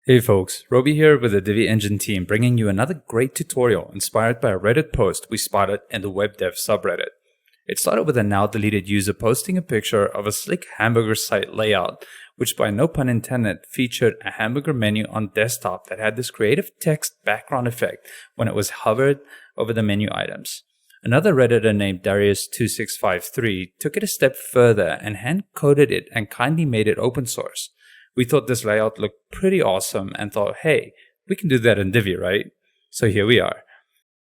Hey folks, Roby here with the Divi Engine team bringing you another great tutorial inspired by a Reddit post we spotted in the WebDev subreddit. It started with a now deleted user posting a picture of a slick hamburger site layout, which by no pun intended featured a hamburger menu on desktop that had this creative text background effect when it was hovered over the menu items. Another Redditor named Darius2653 took it a step further and hand-coded it and kindly made it open source. We thought this layout looked pretty awesome and thought, hey, we can do that in Divi, right? So here we are.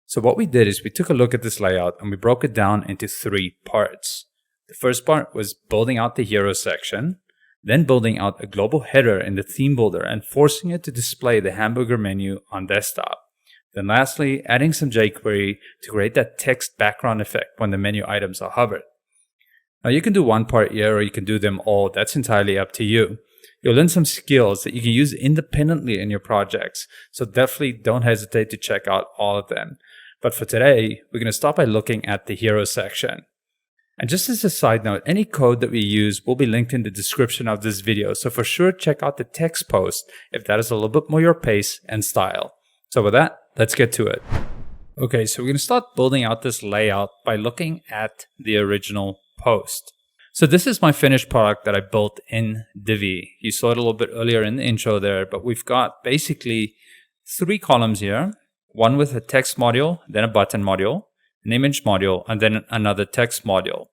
So what we did is we took a look at this layout and we broke it down into 3 parts. The first part was building out the hero section, then building out a global header in the theme builder and forcing it to display the hamburger menu on desktop. Then lastly, adding some jQuery to create that text background effect when the menu items are hovered. Now you can do one part here or you can do them all. That's entirely up to you. You'll learn some skills that you can use independently in your projects, so definitely don't hesitate to check out all of them. But for today, we're going to start by looking at the hero section. And just as a side note, any code that we use will be linked in the description of this video, so for sure check out the text post if that is a little bit more your pace and style. So with that, let's get to it. Okay, so we're going to start building out this layout by looking at the original post. So this is my finished product that I built in Divi. You saw it a little bit earlier in the intro there, but we've got basically 3 columns here. One with a text module, then a button module, an image module, and then another text module.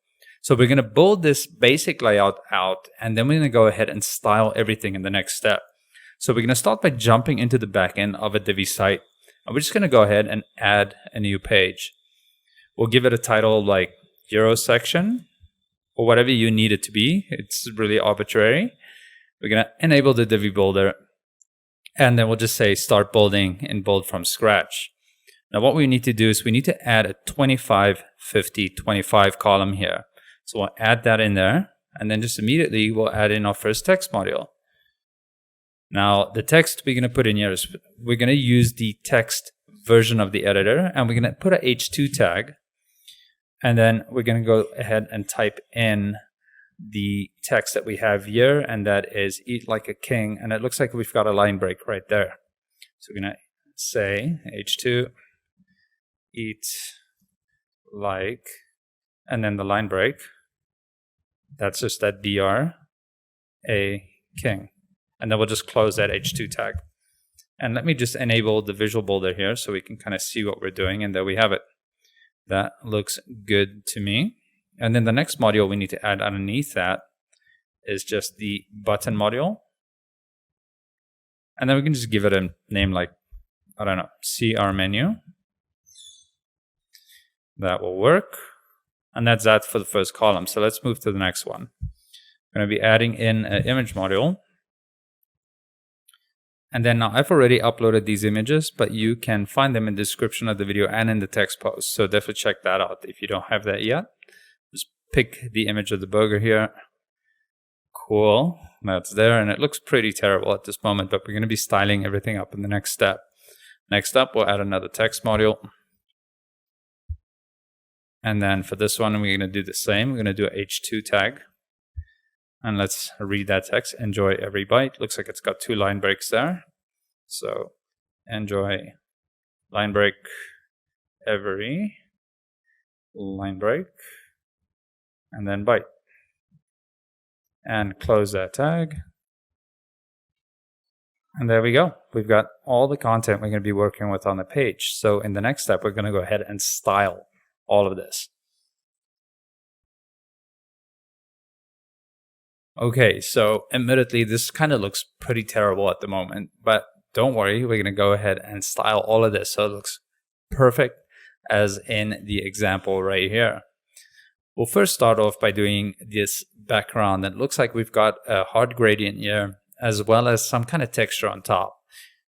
So we're going to build this basic layout out, and then we're going to go ahead and style everything in the next step. So we're going to start by jumping into the backend of a Divi site. And we're just going to go ahead and add a new page. We'll give it a title like Hero Section, or whatever you need it to be. It's really arbitrary. We're going to enable the Divi Builder, and then we'll just say start building and build from scratch. Now what we need to do is we need to add a 25, 50, 25 column here. So we'll add that in there, and then just immediately we'll add in our first text module. Now the text we're going to put in here is we're going to use the text version of the editor, and we're going to put a H2 tag. And then we're going to go ahead and type in the text that we have here, and that is eat like a king. And it looks like we've got a line break right there. So we're going to say H2, eat like, and then the line break. That's just that BR, a king. And then we'll just close that H2 tag. And let me just enable the visual builder here so we can kind of see what we're doing. And there we have it. That looks good to me. And then the next module we need to add underneath that is just the button module. And then we can just give it a name like, I don't know, CR menu. That will work. And that's that for the first column. So let's move to the next one. I'm going to be adding in an image module. And then now I've already uploaded these images, but you can find them in the description of the video and in the text post. So definitely check that out if you don't have that yet. Just pick the image of the burger here. Cool, that's there. And it looks pretty terrible at this moment, but we're going to be styling everything up in the next step. Next up, we'll add another text module. And then for this one, we're going to do the same. We're going to do a H2 tag. And let's read that text. Enjoy every bite. Looks like it's got 2 line breaks there. So enjoy line break every line break. And then bite. And close that tag. And there we go. We've got all the content we're going to be working with on the page. So in the next step, we're going to go ahead and style all of this. Okay, so admittedly, this kind of looks pretty terrible at the moment, but don't worry, we're going to go ahead and style all of this so it looks perfect as in the example right here. We'll first start off by doing this background that looks like we've got a hard gradient here as well as some kind of texture on top.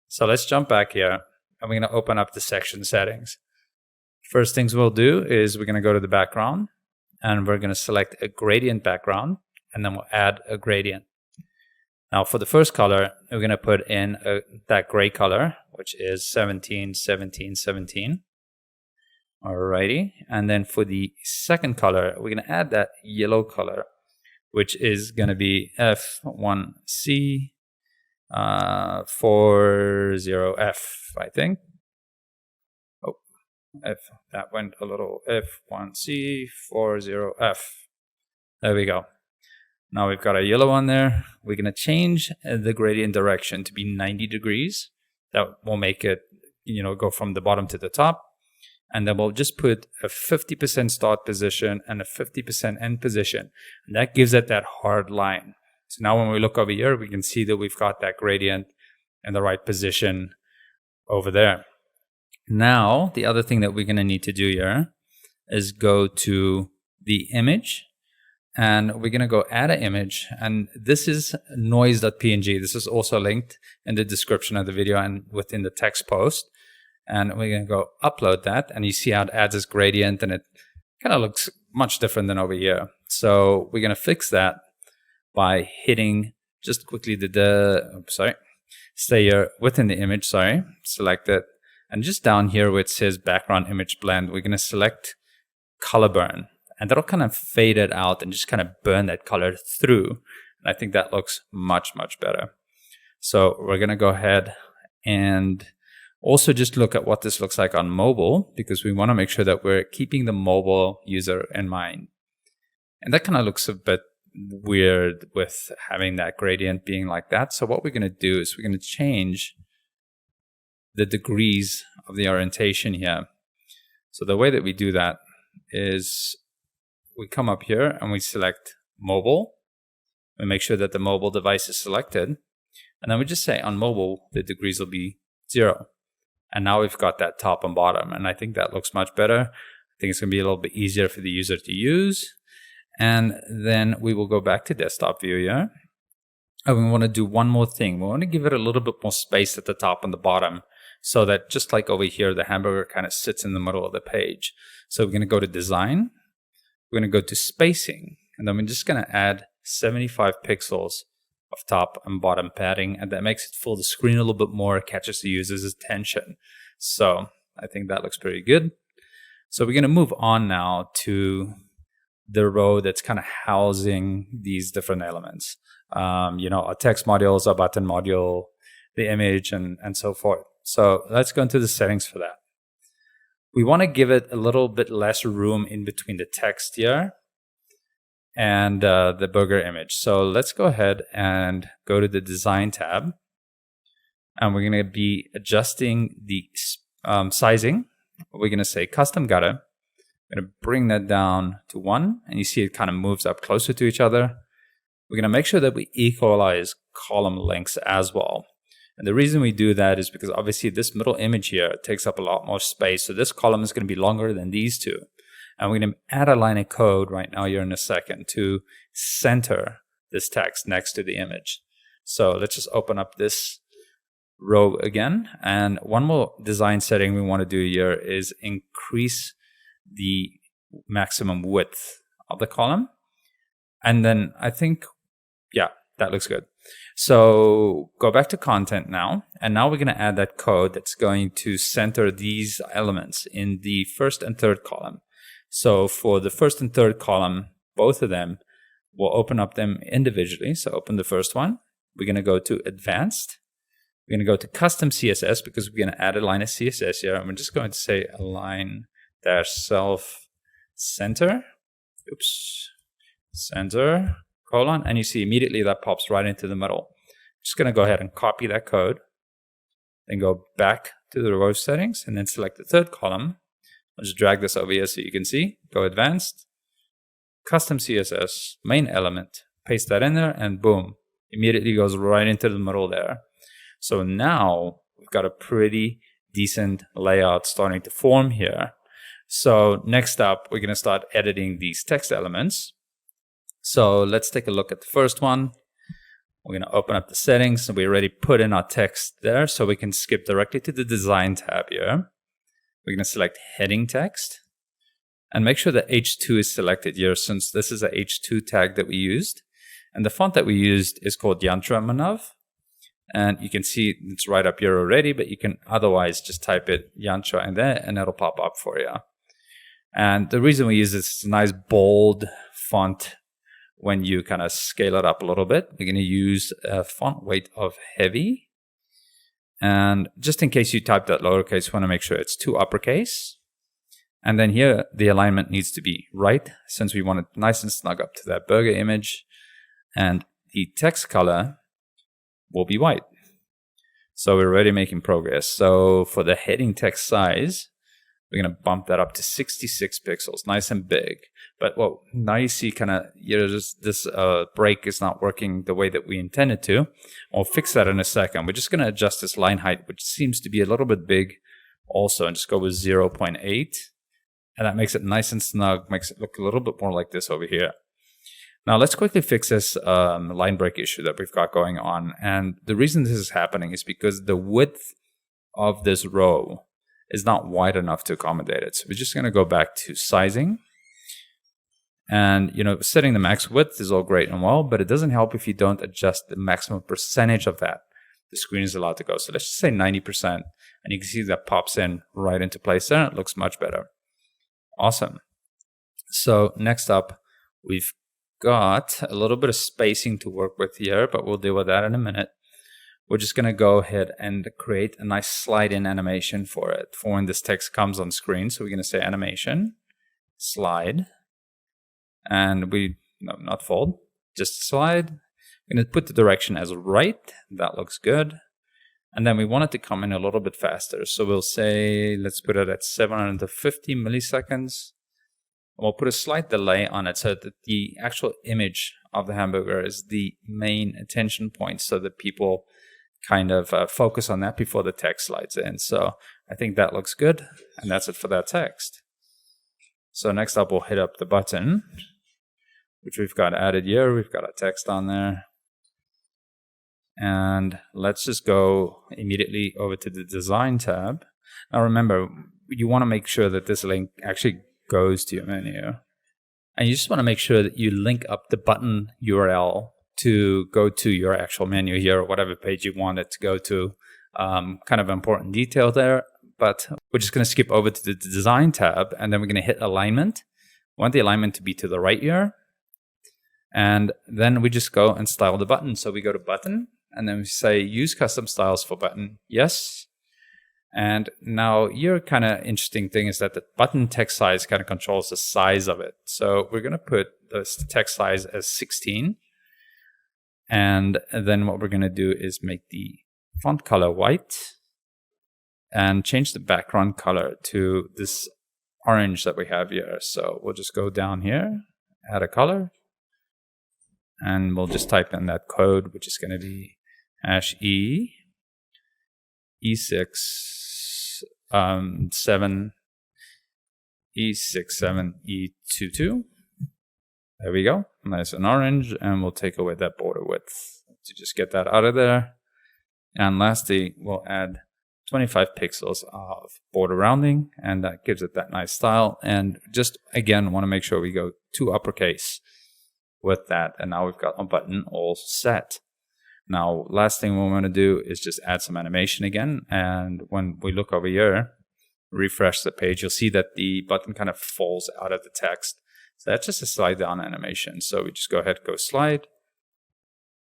So let's jump back here and we're going to open up the section settings. First things we'll do is we're going to go to the background and we're going to select a gradient background. And then we'll add a gradient. Now for the first color, we're going to put in that gray color, which is 17, 17, 17. Alrighty. And then for the second color, we're going to add that yellow color, which is going to be F1C 40F, I think. Oh, F, that went a little F1C 40F. There we go. Now we've got a yellow one there. We're going to change the gradient direction to be 90 degrees. That will make it, go from the bottom to the top. And then we'll just put a 50% start position and a 50% end position. And that gives it that hard line. So now when we look over here, we can see that we've got that gradient in the right position over there. Now, the other thing that we're going to need to do here is go to the image. And we're going to go add an image. And this is noise.png. This is also linked in the description of the video and within the text post. And we're going to go upload that. And you see how it adds this gradient. And it kind of looks much different than over here. So we're going to fix that by hitting just quickly stay here within the image, select it. And just down here where it says background image blend, we're going to select color burn. And that'll kind of fade it out and just kind of burn that color through. And I think that looks much, much better. So we're going to go ahead and also just look at what this looks like on mobile, because we want to make sure that we're keeping the mobile user in mind. And that kind of looks a bit weird with having that gradient being like that. So what we're going to do is we're going to change the degrees of the orientation here. So the way that we do that is we come up here and we select mobile. We make sure that the mobile device is selected. And then we just say on mobile, the degrees will be 0. And now we've got that top and bottom. And I think that looks much better. I think it's going to be a little bit easier for the user to use. And then we will go back to desktop view here. And we want to do one more thing. We want to give it a little bit more space at the top and the bottom, so that just like over here, the hamburger kind of sits in the middle of the page. So we're going to go to design. We're going to go to spacing, and then we're just going to add 75 pixels of top and bottom padding, and that makes it fill the screen a little bit more, catches the user's attention. So I think that looks pretty good. So we're going to move on now to the row that's kind of housing these different elements. Our text modules, our button module, the image, and so forth. So let's go into the settings for that. We want to give it a little bit less room in between the text here and the burger image. So let's go ahead and go to the design tab. And we're going to be adjusting the sizing. We're going to say custom gutter. We're going to bring that down to 1. And you see it kind of moves up closer to each other. We're going to make sure that we equalize column lengths as well. And the reason we do that is because obviously this middle image here takes up a lot more space. So this column is going to be longer than these two. And we're going to add a line of code right now here in a second to center this text next to the image. So let's just open up this row again. And one more design setting we want to do here is increase the maximum width of the column. And then I think, yeah, that looks good. So go back to content now, and now we're going to add that code that's going to center these elements in the first and third column. So for the first and third column, both of them, we'll open up them individually. So open the first one. We're going to go to advanced. We're going to go to custom CSS because we're going to add a line of CSS here. And we're just going to say align dash self center. Oops. Center. Colon, and you see immediately that pops right into the middle. Just going to go ahead and copy that code, then go back to the row settings, and then select the third column. I'll just drag this over here so you can see. Go advanced, custom CSS, main element, paste that in there, and boom, immediately goes right into the middle there. So now we've got a pretty decent layout starting to form here. So next up, we're going to start editing these text elements. So let's take a look at the first one. We're going to open up the settings, and we already put in our text there, so we can skip directly to the design tab here. We're going to select heading text and make sure that H2 is selected here, since this is a H2 tag that we used. And the font that we used is called Yantra Manav. And you can see it's right up here already, but you can otherwise just type it Yantra in there and it'll pop up for you. And the reason we use this is a nice bold font when you kind of scale it up a little bit. We're going to use a font weight of heavy. And just in case you type that lowercase, want to make sure it's to uppercase. And then here, the alignment needs to be right, since we want it nice and snug up to that burger image. And the text color will be white. So we're already making progress. So for the heading text size, we're going to bump that up to 66 pixels, nice and big. But well, now you see kind of this break is not working the way that we intended to. We'll fix that in a second. We're just going to adjust this line height, which seems to be a little bit big also, and just go with 0.8. And that makes it nice and snug, makes it look a little bit more like this over here. Now let's quickly fix this line break issue that we've got going on. And the reason this is happening is because the width of this row is not wide enough to accommodate it. So we're just going to go back to sizing. And, setting the max width is all great and well, but it doesn't help if you don't adjust the maximum percentage of that the screen is allowed to go. So let's just say 90%. And you can see that pops in right into place there. It looks much better. Awesome. So next up, we've got a little bit of spacing to work with here, but we'll deal with that in a minute. We're just going to go ahead and create a nice slide-in animation for it, for when this text comes on screen. So we're going to say animation, slide, and not fold, just slide. We're going to put the direction as right. That looks good. And then we want it to come in a little bit faster. So we'll say, let's put it at 750 milliseconds. We'll put a slight delay on it so that the actual image of the hamburger is the main attention point, so that people kind of focus on that before the text slides in. So I think that looks good. And that's it for that text. So next up, we'll hit up the button, which we've got added here. We've got our text on there. And let's just go immediately over to the design tab. Now remember, you want to make sure that this link actually goes to your menu. And you just want to make sure that you link up the button URL to go to your actual menu here, or whatever page you want it to go to. Kind of important detail there, but we're just going to skip over to the design tab, and then we're going to hit alignment. We want the alignment to be to the right here. And then we just go and style the button. So we go to button, and then we say use custom styles for button. Yes. And now your kind of interesting thing is that the button text size kind of controls the size of it. So we're going to put this text size as 16. And then what we're going to do is make the font color white and change the background color to this orange that we have here. So we'll just go down here, add a color, and we'll just type in that code, which is going to be #E E6 7 E67 E22. There we go. Nice and orange, and we'll take away that border width to just get that out of there. And lastly, we'll add 25 pixels of border rounding, and that gives it that nice style. And just again, want to make sure we go to uppercase with that. And now we've got a button all set. Now, last thing we want to do is just add some animation again. And when we look over here, refresh the page, you'll see that the button kind of falls out of the text. So that's just a slide down animation. So we just go ahead, go slide,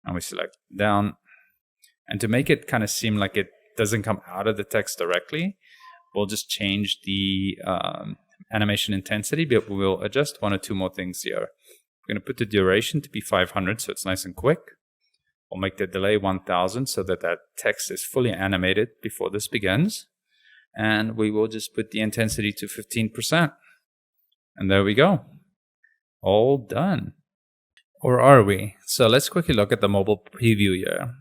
and we select down. And to make it kind of seem like it doesn't come out of the text directly, we'll just change the animation intensity, but we'll adjust one or two more things here. We're going to put the duration to be 500, so it's nice and quick. We'll make the delay 1000 so that that text is fully animated before this begins. And we will just put the intensity to 15%. And there we go. All done. Or are we? So let's quickly look at the mobile preview here.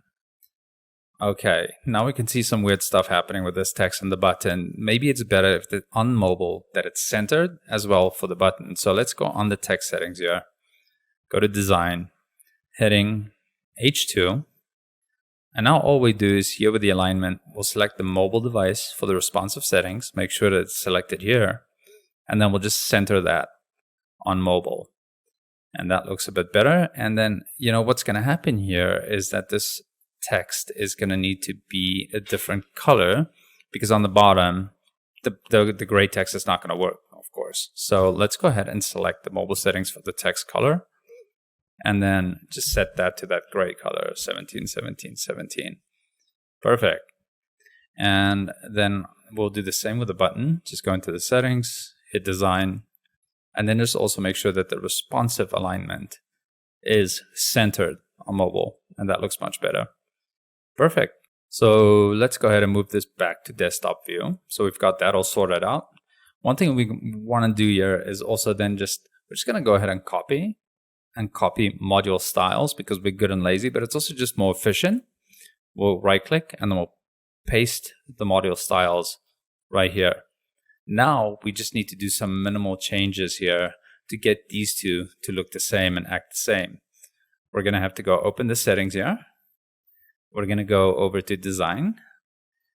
Okay, now we can see some weird stuff happening with this text and the button. Maybe it's better if on mobile that it's centered as well for the button. So let's go on the text settings here. Go to design, heading H2. And now all we do is here with the alignment, we'll select the mobile device for the responsive settings. Make sure that it's selected here. And then we'll just center that on mobile. And that looks a bit better. And then, what's going to happen here is that this text is going to need to be a different color, because on the bottom, the gray text is not going to work, of course. So let's go ahead and select the mobile settings for the text color. And then just set that to that gray color, 17, 17, 17. Perfect. And then we'll do the same with the button. Just go into the settings, hit design, and then just also make sure that the responsive alignment is centered on mobile, and that looks much better. Perfect. So let's go ahead and move this back to desktop view. So we've got that all sorted out. One thing we want to do here is also then we're just going to go ahead and copy module styles because we're good and lazy, but it's also just more efficient. We'll right click and then we'll paste the module styles right here. Now we just need to do some minimal changes here to get these two to look the same and act the same. We're going to have to go open the settings here. We're going to go over to design,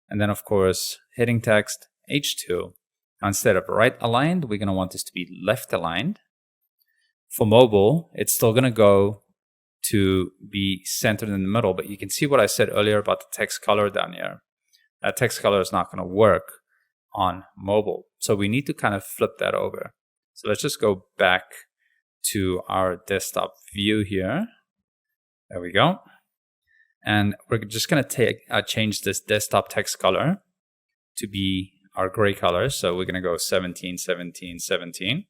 and then of course heading text H2. Instead of right aligned, we're going to want this to be left aligned. For mobile, it's still going to go to be centered in the middle, but you can see what I said earlier about the text color down here. That text color is not going to work on mobile. So we need to kind of flip that over. So let's just go back to our desktop view here. There we go. And we're just going to change this desktop text color to be our gray color. So we're going to go 17, 17, 17.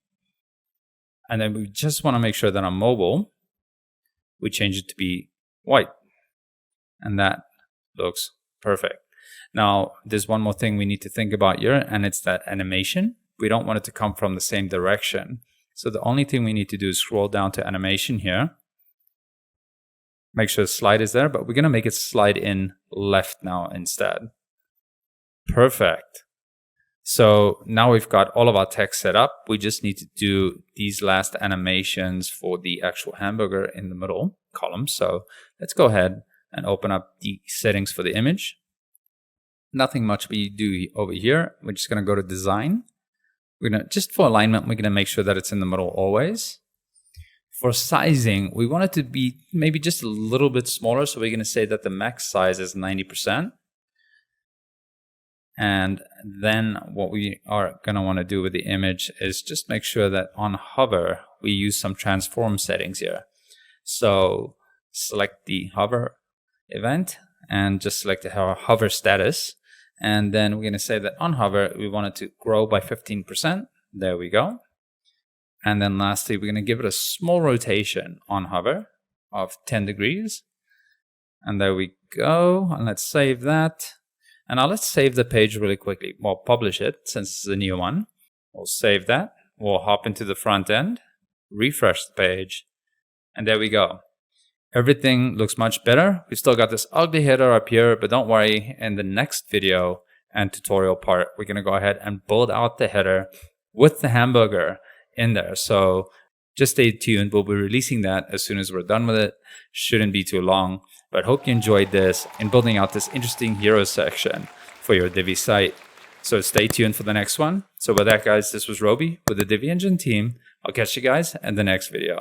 And then we just want to make sure that on mobile, we change it to be white. And that looks perfect. Now, there's one more thing we need to think about here, and it's that animation. We don't want it to come from the same direction. So the only thing we need to do is scroll down to animation here. Make sure the slide is there, but we're going to make it slide in left now instead. Perfect. So now we've got all of our text set up. We just need to do these last animations for the actual hamburger in the middle column. So let's go ahead and open up the settings for the image. Nothing much we do over here. We're just going to go to design. We're going to, just for alignment, we're going to make sure that it's in the middle always. For sizing, we want it to be maybe just a little bit smaller. So we're going to say that the max size is 90%. And then what we are going to want to do with the image is just make sure that on hover, we use some transform settings here. So select the hover event and just select the hover status. And then we're going to say that on hover, we want it to grow by 15%. There we go. And then lastly, we're going to give it a small rotation on hover of 10 degrees. And there we go. And let's save that. And now let's save the page really quickly. We'll publish it since it's a new one. We'll save that. We'll hop into the front end, refresh the page, and there we go. Everything looks much better. We still got this ugly header up here, but don't worry. In the next video and tutorial part, we're going to go ahead and build out the header with the hamburger in there. So just stay tuned. We'll be releasing that as soon as we're done with it. Shouldn't be too long, but hope you enjoyed this in building out this interesting hero section for your Divi site. So stay tuned for the next one. So with that, guys, this was Roby with the Divi Engine team. I'll catch you guys in the next video.